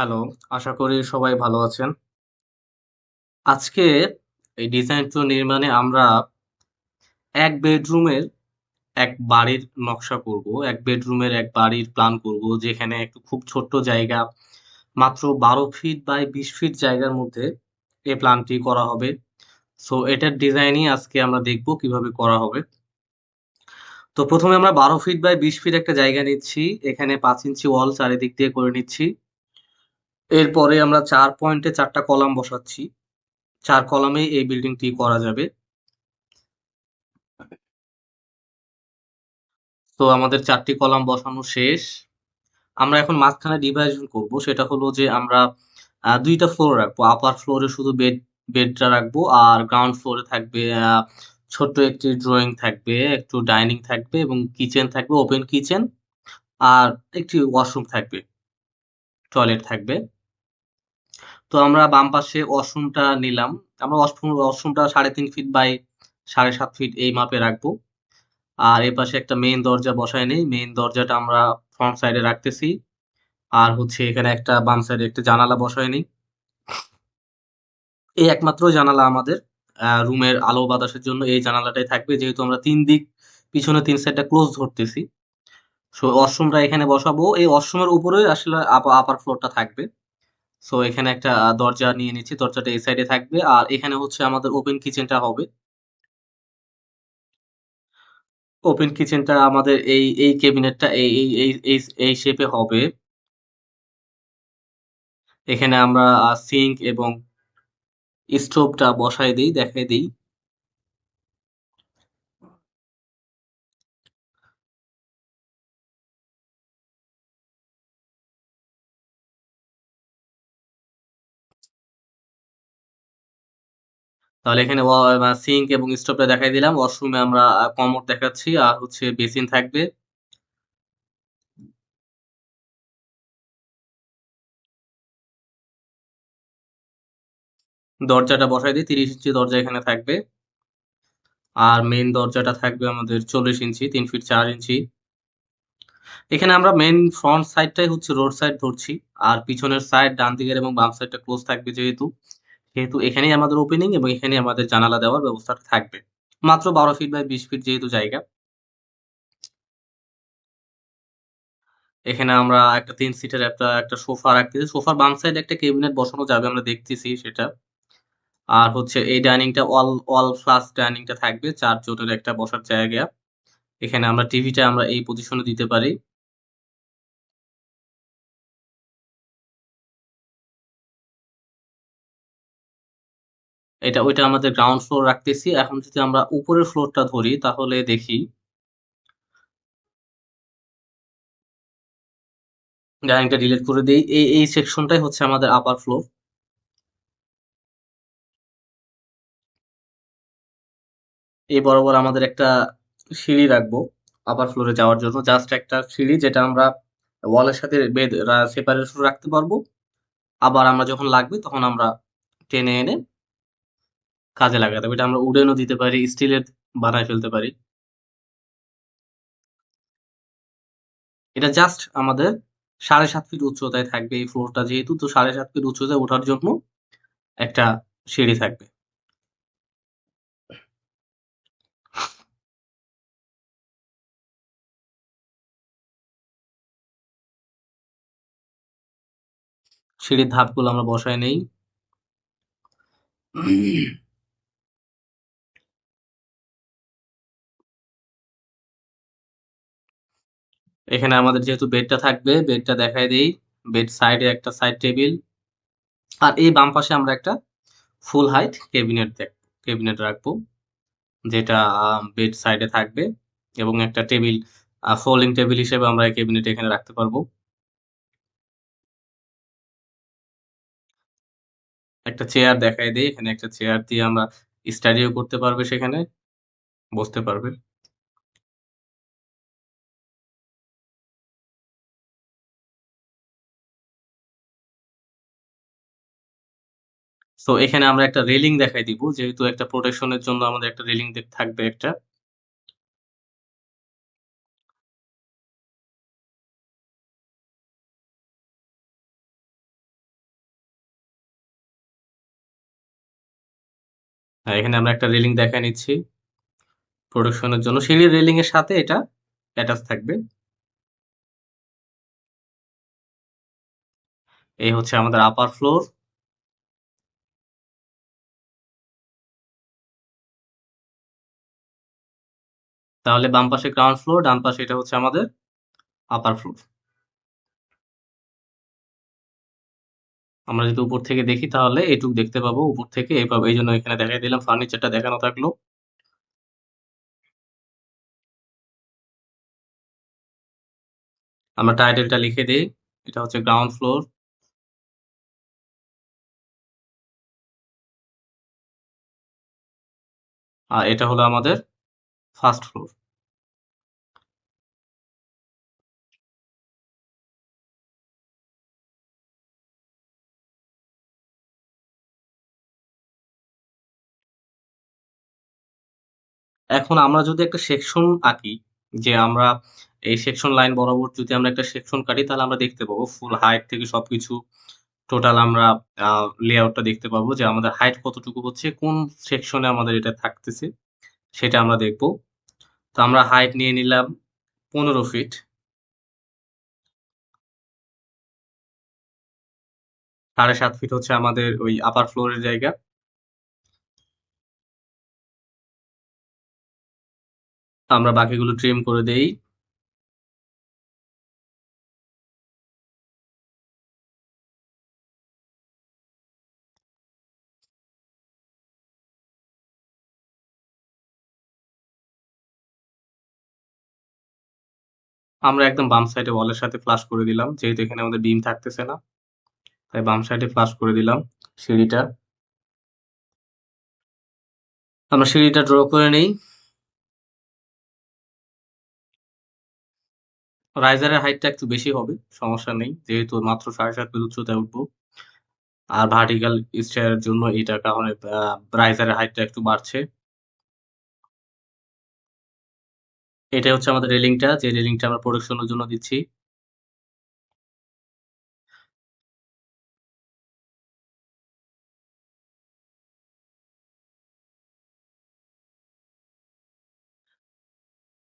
Hello, আশা করি সবাই ভালো আছেন। আজকে এই ডিজাইন টু নির্মাণে আমরা এক বেডরুমের এক বাড়ির নকশা করব। এক বেডরুমের এক বাড়ির প্ল্যান করব যেখানে একটু খুব ছোট্ট জায়গা, মাত্র 12 ফিট বাই 20 ফিট জায়গার মধ্যে এই প্ল্যানটি করা হবে। সো এটার ডিজাইনই আজকে আমরা দেখব কিভাবে করা হবে। তো প্রথমে আমরা 12 ফিট বাই 20 ফিট একটা জায়গা নিচ্ছি। এখানে 5 ইঞ্চি ওয়াল চারিদিক দিয়ে করে নিচ্ছি। এরপরে আমরা 4 পয়েন্টে 4 টা কলাম বসাচ্ছি। 4 কলামেই এই বিল্ডিংটি করা যাবে। তো আমাদের 4 টি কলাম বসানো শেষ। আমরা এখন মাঝখানে ডিভাইশন করব। সেটা হলো যে আমরা ২ টা ফ্লোর রাখবো। আপার ফ্লোরে শুধু বেডটা রাখবো। আর গ্রাউন্ড ফ্লোরে থাকবে ছোট্ট একটি ড্রয়িং থাকবে, একটু ডাইনিং থাকবে এবং কিচেন থাকবে, ওপেন কিচেন। আর একটি ওয়াশরুম থাকবে, টয়লেট থাকবে। তো আমরা বাম পাশে ওয়াশরুমটা নিলাম। আমরা ওয়াশরুমটা ৩.৫ ফিট বাই ৭.৫ ফিট এই মাপে রাখবো। আর এপাশে একটা মেইন দরজা বসায় নেই। মেইন দরজাটা আমরা ফ্রন্ট সাইডে রাখতেছি। আর হচ্ছে এখানে একটা বাম সাইডে একটা জানালা বসায় নিই। এই একমাত্র জানালা আমাদের রুমের আলো বাতাসের জন্য এই জানালাটাই থাকবে, যেহেতু আমরা ৩ দিক পিছনে ৩ সাইডটা ক্লোজ ধরতেছি। সো ওয়াশরুমটা এখানে বসাবো। এই ওয়াশরুমের উপরেই আসলে আপার ফ্লোরটা থাকবে। সো এখানে একটা দরজা নিয়ে নিচ্ছি। দরজাটা এই সাইডে থাকবে। আর এখানে হচ্ছে আমাদের ওপেন কিচেনটা হবে। ওপেন কিচেনটা আমাদের এই ক্যাবিনেটটা এই শেপে হবে। এখানে আমরা সিঙ্ক এবং স্টোভটা বসায় দেই, দেখাই দেই। তাহলে এখানে সিঙ্ক এবং স্টোভটা দেখাই দিলাম। ওয়াশরুমে আমরা কমোড দেখাচ্ছি আর হচ্ছে বেসিন থাকবে। দরজাটা বসাই দিই, 30 ইঞ্চি দরজা এখানে থাকবে। আর মেইন দরজাটা থাকবে আমাদের 40 ইঞ্চি, 3 ফিট 4 ইঞ্চি। এখানে আমরা মেইন ফ্রন্ট সাইডটাই হচ্ছে রোড সাইড ধরছি। আর পিছনের সাইড ডান দিকের এবং বাম সাইডটা ক্লোজ থাকবে, যেহেতু সেহেতু এখানেই আমাদের ওপেনিং এবং এখানেই আমাদের জানালা দেওয়ার ব্যবস্থাটা থাকবে। মাত্র 12 ফিট বাই 20 ফিট যেহেতু জায়গা। এখানে আমরা একটা 3 সিটের একটা সোফা রাখতেছি। সোফার বাম সাইডে একটা ক্যাবিনেট বসানো যাবে, আমরা দেখতেছি সেটা। আর হচ্ছে এই ডাইনিংটা অল প্লাস ডাইনিংটা থাকবে ৪ জনের একটা বসার জায়গা। এখানে আমরা টিভিটা আমরা এই পজিশনে দিতে পারি। ওইটা আমাদের গ্রাউন্ড ফ্লোর রাখতেছি। এখন যদি আমরা উপরের ফ্লোরটা ধরি তাহলে দেখি, ডাইনিংটা ডিলিট করে দেই। এই সেকশনটাই হচ্ছে আমাদের আপার ফ্লোর। এই বরাবর আমাদের একটা সিঁড়ি রাখবো আপার ফ্লোরে যাওয়ার জন্য। জাস্ট একটা সিঁড়ি, যেটা আমরা ওয়ালের সাথে সেপারেশন রাখতে পারবো। আবার আমরা যখন লাগবে তখন আমরা টেনে এনে কাজে লাগাতে পারি। এটা আমরা উডেনও দিতে পারি, স্টিলের বানায় ফেলতে পারি। এটা জাস্ট আমাদের ৭.৫ ফিট উচ্চতায় থাকবে এই ফ্লোরটা, যেহেতু তো ৭.৫ ফিট উচ্চতায় ওঠার জন্য একটা সিঁড়ি থাকবে। সিঁড়ির ধাপগুলো আমরা বসায় নেই। এখানে আমাদের যেহেতু বেডটা থাকবে, বেডটা দেখাই দেই। বেড সাইডে একটা সাইড টেবিল। আর এই বাম পাশে আমরা একটা ফুল হাইট ক্যাবিনেট রাখবো, যেটা বেড সাইডে থাকবে। এবং একটা টেবিল, ফোল্ডিং টেবিল হিসেবে আমরা এই ক্যাবিনেট এখানে রাখতে পারবো। একটা চেয়ার দেখাই দেই। এখানে একটা চেয়ার দিয়ে আমরা স্টাডিও করতে পারবে, সেখানে বসতে পারবে। সো এখানে আমরা একটা রেলিং দেখাই দিব, যেহেতু একটা প্রোটেকশনের জন্য আমাদের একটা রেলিং থাকবে একটা। এখানে আমরা একটা রেলিং দেখে নিচ্ছি প্রোটেকশনের জন্য। সিঁড়ির রেলিং এর সাথে এটা অ্যাটাচ থাকবে। এই হচ্ছে আমাদের আপার ফ্লোর। তাহলে বাম পাশে গ্রাউন্ড ফ্লোর, ডান পাশে এটা হচ্ছে আমাদের আপার ফ্লোর। আমরা যদি উপর থেকে দেখি তাহলে এইটুকু দেখতে পাবো উপর থেকে এইভাবে, এই জন্য এখানে দেখাই দিলাম, ফার্নিচারটা দেখানো থাকলো। আমরা টাইটেলটা লিখে দিই, এটা হচ্ছে গ্রাউন্ড ফ্লোর, আর এটা হলো আমাদের ফার্স্ট ফ্লোর। এখন আমরা যদি একটা সেকশন আঁকি, যে আমরা এই সেকশন লাইন বরাবর যদি আমরা একটা সেকশন কাটি, তাহলে আমরা দেখতে পাবো ফুল হাইট থেকে সবকিছু টোটাল আমরা লেআউটটা দেখতে পাবো যে আমাদের হাইট কতটুকু হচ্ছে, কোন সেকশনে আমাদের এটা থাকতেছে সেটা আমরা দেখবো। তো আমরা হাইট নিয়ে নিলাম 15 ফিট। 7.5 ফিট হচ্ছে আমাদের ওই আপার ফ্লোরের জায়গা। আমরা বাকিগুলো ট্রিম করে দেই। আমরা একদম বাম সাইডে ওয়ালের সাথে ফ্লাশ করে দিলাম, যেহেতু এখানে আমাদের বিম থাকতেছে না, তাই বাম সাইডে ফ্লাশ করে দিলাম সিঁড়িটা। আমরা সিঁড়িটা ড্র করে নেই। রাইজারের হাইটটা একটু বেশি হবে, সমস্যা নেই, যেহেতু মাত্র 7.5 ফিট উচ্চতায় উঠবো। আর ভার্টিক্যাল স্টেয়ারের জন্য এটার কারণে রাইজারের হাইটটা একটু বাড়ছে। এটা হচ্ছে আমাদের রেলিংটা, যে রেলিংটা আমরা প্রোটেকশনের জন্য দিচ্ছি।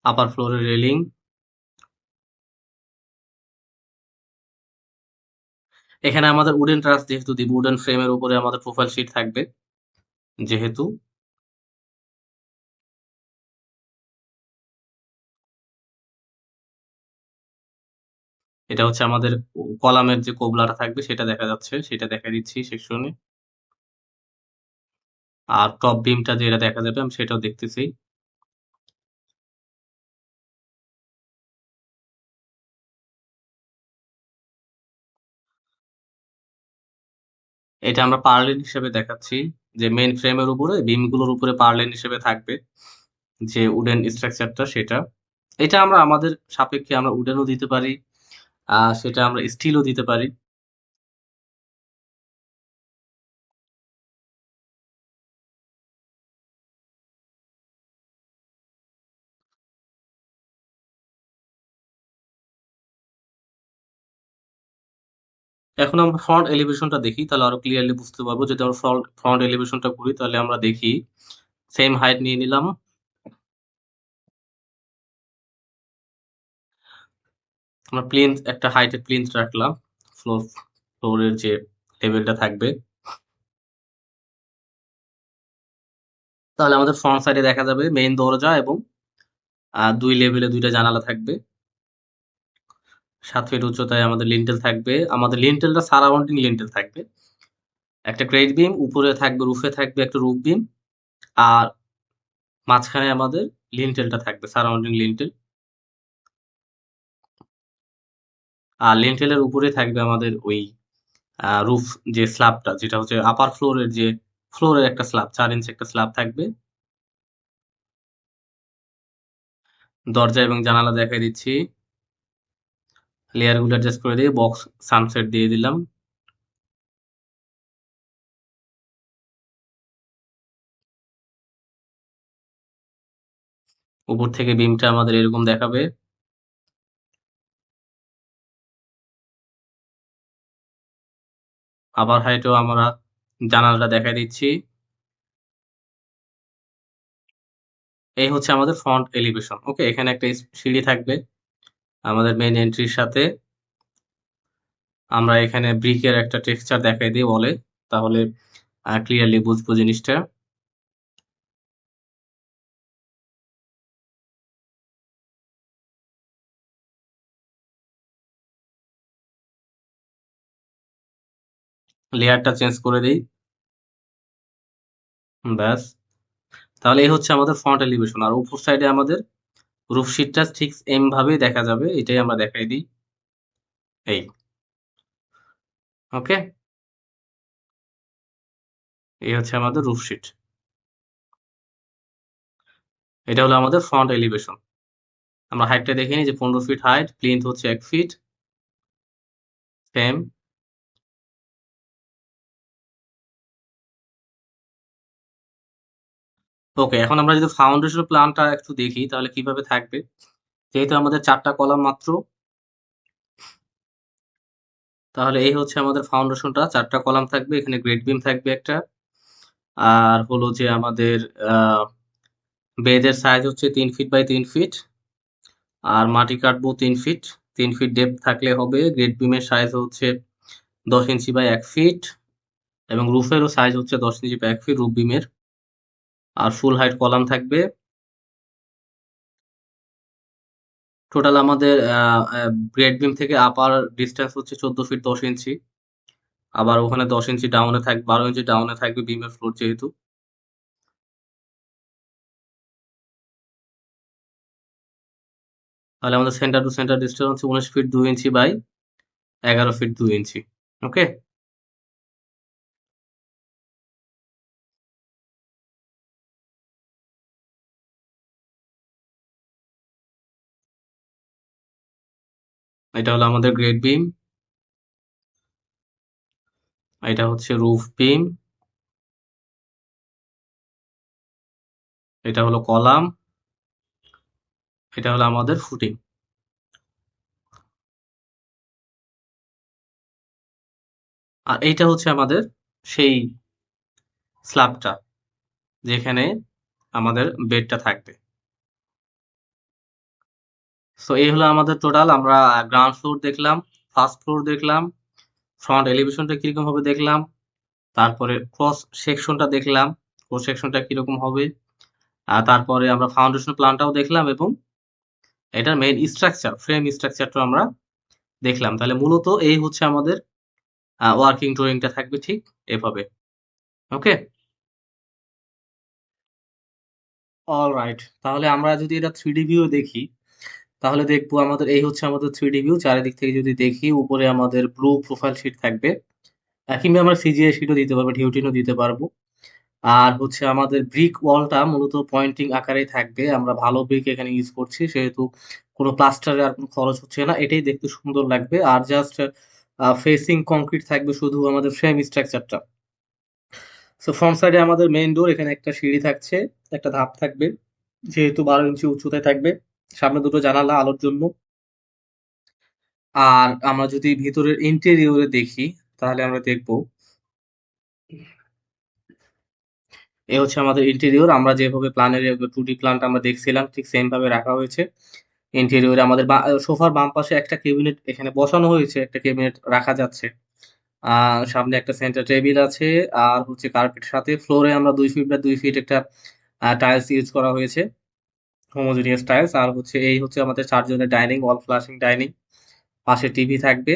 আপার ফ্লোরের রেলিং। এখানে আমাদের উডেন ট্রাস যেহেতু দিব, উডেন ফ্রেমের উপরে আমাদের প্রোফাইল শিট থাকবে যেহেতু। এটা হচ্ছে আমাদের কলামের যে কোবলাটা থাকবে সেটা দেখা যাচ্ছে, সেটা দেখা দিচ্ছি সেকশনে। আর টপ বিমটা যেটা দেখা যাবে আমি সেটাও দেখতেছি। এটা আমরা পার্লিন হিসেবে দেখাচ্ছি, যে মেইন ফ্রেমের উপরে বিমগুলোর উপরে পার্লিন হিসেবে থাকবে যে উডেন স্ট্রাকচারটা সেটা। এটা আমরা আমাদের সাপেক্ষে আমরা উডেনও দিতে পারি, সেটা আমরা স্টিলও দিতে পারি। এখন আমরা ফ্রন্ট এলিভেশনটা দেখি, তাহলে আরো ক্লিয়ারলি বুঝতে পারবো। যদি আমরা ফ্রন্ট এলিভেশনটা করি তাহলে আমরা দেখি সেম হাইট নিয়ে নিলাম। আমরা প্লিন্থ, একটা হাইটের প্লিন্থ রাখলাম ফ্লোরের যে লেভেলটা থাকবে। তাহলে আমাদের ফ্রন্ট সাইডে দেখা যাবে মেইন দরজা এবং 2 লেভেলে 2টা জানালা থাকবে। 7 ফিট উচ্চতায় আমাদের লিন্টেল থাকবে। আমাদের লিন্টেলটা সারাউন্ডিং লিন্টেল থাকবে। একটা ক্রেট বিম, উপরে থাকবে, রুফে থাকবে একটা রুফ বিম, আর মাঝখানে আমাদের লিন্টেলটা থাকবে, সারাউন্ডিং লিন্টেল। আর লিন্টেলের উপরে থাকবে আমাদের ওই রুফ যে স্ল্যাবটা, যেটা হচ্ছে আপার ফ্লোরের যে ফ্লোরের একটা স্ল্যাব, 4 ইঞ্চি একটা স্ল্যাব থাকবে। দরজা এবং জানালা দেখাই দিচ্ছি। লেয়ার গুলো অ্যাডজাস্ট করে দিয়ে বক্স সানসেট দিয়ে দিলাম। উপর থেকে বিমটা আমাদের এরকম দেখাবে। আবার হাইটেও আমরা জানালাটা দেখাই দিচ্ছি। এই হচ্ছে আমাদের ফ্রন্ট এলিভেশন। ওকে, এখানে একটা সিঁড়ি থাকবে আমাদের মেইন এন্ট্রির সাথে। আমরা এখানে ব্রিকের একটা টেক্সচার দেখাই দিই বলে, তাহলে ক্লিয়ারলি বুঝবো জিনিসটা। লেয়ারটা চেঞ্জ করে দিই, ব্যাস। তাহলে এই হচ্ছে আমাদের ফ্রন্ট এলিভেশন, আর উপর সাইডে আমাদের রুফশিটটা ঠিক এম ভাবেই দেখা যাবে, এটাই আমরা দেখাই দিই। এই, ওকে, এই হচ্ছে আমাদের রুফশিট। এটা হলো আমাদের ফ্রন্ট এলিভেশন। আমরা হাইটটা দেখে নিই যে 15 ফিট হাইট, প্লিন্থ হচ্ছে 1 ফিট, সেম। ওকে, এখন আমরা যদি ফাউন্ডেশন প্ল্যানটা একটু দেখি তাহলে কিভাবে থাকবে। যেহেতু আমাদের 4টা কলাম মাত্র, তাহলে এই হচ্ছে আমাদের ফাউন্ডেশনটা। 4টা কলাম থাকবে, এখানে গ্রেড বিম থাকবে একটা, আর হলো যে আমাদের বেজের সাইজ হচ্ছে 3 ফিট বাই 3 ফিট, আর মাটি কাটবো 3 ফিট। 3 ফিট ডেপথ থাকলে হবে। গ্রেড বিমের সাইজ হচ্ছে 10 ইঞ্চি বাই 1 ফিট, এবং রুফেরও সাইজ হচ্ছে 10 ইঞ্চি বাই 1 ফিট রুফ বিমের। আর ফুল হাইট কলাম থাকবে। টোটাল আমাদের গ্রেড বিম থেকে আপার ডিস্টেন্স হচ্ছে 14 ফিট 10 ইঞ্চি। আবার ওখানে 10 ইঞ্চি ডাউনে থাকবে, 12 ইঞ্চি ডাউনে থাকবে বিমের ফ্লোর যেহেতু। তাহলে আমাদের সেন্টার টু সেন্টার ডিস্টেন্স হচ্ছে 19 ফিট 2 ইঞ্চি বাই 11 ফিট 2 ইঞ্চি। ওকে, এটা হলো আমাদের গ্রেড বিম, এটা হচ্ছে রুফ বিম, এটা হলো কলাম, এটা হলো আমাদের ফুটিং। আর এইটা হচ্ছে আমাদের সেই স্ল্যাবটা যেখানে আমাদের বেডটা থাকবে। সো এই হলো আমাদের টোটাল। আমরা গ্রাউন্ড ফ্লোর দেখলাম, ফার্স্ট ফ্লোর দেখলাম, ফ্রন্ট এলিভেশনটা কিরকম হবে দেখলাম, তারপরে ক্রস সেকশনটা দেখলাম, ক্রস সেকশনটা কিরকম হবে, আর তারপরে আমরা ফাউন্ডেশন প্ল্যানটাও দেখলাম, এবং এটার মেইন স্ট্রাকচার, ফ্রেম স্ট্রাকচারটা আমরা দেখলাম। তাহলে মূলত এই হচ্ছে আমাদের ওয়ার্কিং ড্রয়িংটা থাকবে ঠিক এভাবে। ওকে, অলরাইট। তাহলে আমরা যদি এটা 3D ভিউ দেখি, তাহলে দেখবো আমাদের এই হচ্ছে আমাদের 3D ভিউ। চারিদিক থেকে যদি দেখি, উপরে আমাদের ব্লু প্রোফাইল শিট থাকবে, কিংবা আমরা সিজিআই শিটও দিতে পারবো, ডিউটিনও দিতে পারবো। আর হচ্ছে আমাদের ব্রিক ওয়ালটা মূলত পয়েন্টিং আকারেই থাকবে। আমরা ভালো ব্রিক এখানে ইউজ করছি, সেহেতু কোনো প্লাস্টারের আর কোনো খরচ হচ্ছে না, এটাই দেখতে সুন্দর লাগবে। আর জাস্ট ফেসিং কংক্রিট থাকবে শুধু আমাদের ফ্রেম স্ট্রাকচারটা। সো ফ্রন্ট সাইডে আমাদের মেইন ডোর, এখানে একটা সিঁড়ি থাকছে, একটা ধাপ থাকবে, যেহেতু 12 ইঞ্চি উঁচুতে থাকবে। সামনে দুটো জানালা আলোর জন্য। আর আমরা যদি ভিতরের ইন্টেরিয়রে দেখি, তাহলে আমরা দেখবো এই হচ্ছে আমাদের ইন্টেরিয়র। আমরা যেভাবে প্ল্যানের 2D প্ল্যানটা আমরা দেখছিলাম ঠিক সেম ভাবে রাখা হয়েছে। ইন্টেরিয়রে আমাদের সোফার বাম পাশে একটা কেবিনেট এখানে বসানো হয়েছে, একটা কেবিনেট রাখা যাচ্ছে। সামনে একটা সেন্টার টেবিল আছে। আর হচ্ছে কার্পেট, সাথে ফ্লোরে আমরা 2 ফিট বা 2 ফিট একটা টাইলস ইউজ করা হয়েছে, হোমোজেনিয়াস টাইলস। আর হচ্ছে এই হচ্ছে আমাদের 4 জনের ডাইনিং, ওয়াল ফ্লাশিং ডাইনিং, পাশে টিভি থাকবে।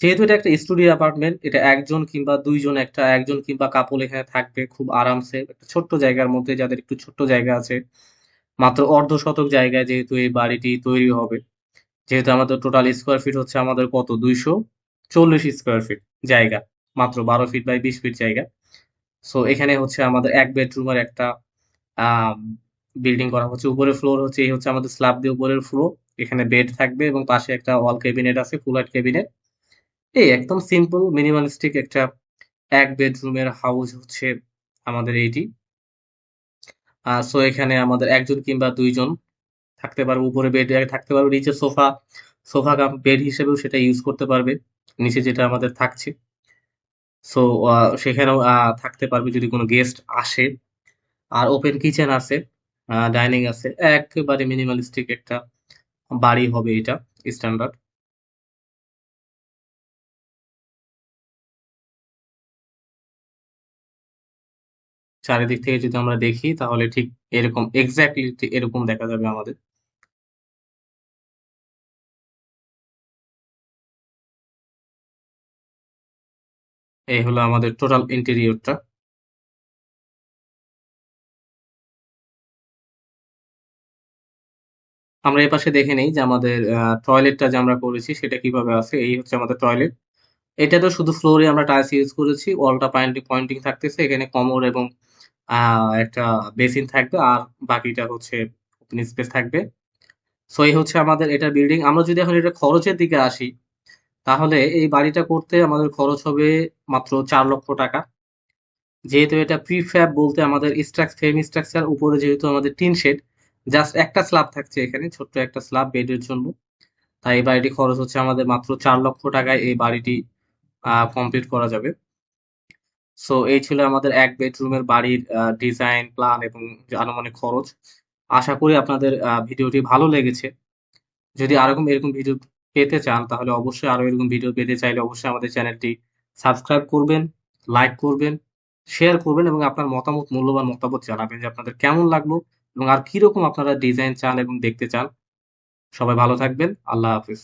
যেহেতু এটা একটা স্টুডিও অ্যাপার্টমেন্ট, এটা একজন কিংবা দুইজন, একজন কিংবা কাপল এখানে থাকবে খুব আরামসে একটা ছোট্ট জায়গার মধ্যে। যাদের একটু ছোট্ট জায়গা আছে, মাত্র অর্ধ শতক জায়গায় যেহেতু এই বাড়িটি তৈরি হবে, যেহেতু আমাদের টোটাল স্কোয়ার ফিট হচ্ছে আমাদের কত, 240 স্কোয়ার ফিট জায়গা, মাত্র 12 ফিট বাই 20 ফিট জায়গা। সো এখানে হচ্ছে আমাদের এক বেডরুমের একটা বিল্ডিং করা হচ্ছে। উপরের ফ্লোর হচ্ছে, এই হচ্ছে আমাদের স্ল্যাব দিয়ে উপরের ফ্লোর। এখানে বেড থাকবে এবং পাশে একটা ওয়াল ক্যাবিনেট আছে, ফুল হাইট ক্যাবিনেট। এই একদম সিম্পল মিনিমালিস্টিক একটা এক বেডরুমের হাউস হচ্ছে আমাদের এইটি। সো এখানে আমাদের একজন কিংবা দুইজন থাকতে পারবে। উপরে বেড থাকতে পারবে, নিচে সোফা, সোফা কাম বেড হিসেবেও সেটা ইউজ করতে পারবে, নিচে যেটা আমাদের থাকছে। সো সেখানেও থাকতে পারবে যদি কোনো গেস্ট আসে। আর ওপেন কিচেন আছে, ডাইনিং আছে, একেবারে মিনিমালিস্টিক একটা বাড়ি হবে এটা, স্ট্যান্ডার্ড। চারিদিক থেকে যদি আমরা দেখি তাহলে ঠিক এরকম এক্স্যাক্টলি এরকম দেখা যাবে আমাদের। এই হলো আমাদের টোটাল ইন্টেরিয়রটা। আমরা এই পাশে দেখে নেই যে আমাদের টয়লেটটা যে আমরা করেছি সেটা কিভাবে আছে। এই হচ্ছে আমাদের টয়লেট। এটা তো শুধু ফ্লোরে আমরা টাইলস ইউজ করেছি, ওয়ালটা পয়েন্টিং পয়েন্টিং থাকতেছে, এখানে কমোড এবং একটা বেসিন থাকবে, আর বাকিটা হচ্ছে ওপেন স্পেস থাকবে। সো এই হচ্ছে আমাদের এটা বিল্ডিং। আমরা যদি এখন এটা খরচের দিকে আসি, তাহলে এই বাড়িটা করতে আমাদের খরচ হবে মাত্র 4 লক্ষ টাকা। যেহেতু এটা প্রিফ্যাব বলতে আমাদের ফ্রেম স্ট্রাকচার, উপরে যেহেতু আমাদের টিন শেড, জাস্ট একটা স্ল্যাব থাকছে এখানে, ছোট্ট একটা স্ল্যাব বেডের জন্য। তাই এই বাড়িটি খরচ হচ্ছে আমাদের মাত্র 4 লক্ষ টাকায় এই বাড়িটি কমপ্লিট করা যাবে। সো এই ছিল আমাদের এক বেডরুমের বাড়ির ডিজাইন প্ল্যান এবং যে আনুমানিক খরচ। আশা করি আপনাদের ভিডিওটি ভালো লেগেছে। যদি এরকম ভিডিও পেতে চান তাহলে অবশ্যই, আরো এরকম ভিডিও পেতে চাইলে অবশ্যই আমাদের চ্যানেলটি সাবস্ক্রাইব করবেন, লাইক করবেন, শেয়ার করবেন এবং আপনার মূল্যবান মতামত জানাবেন যে আপনাদের কেমন লাগলো এবং আর কিরকম আপনারা ডিজাইন চান এবং দেখতে চান। সবাই ভালো থাকবেন। আল্লাহ হাফেজ।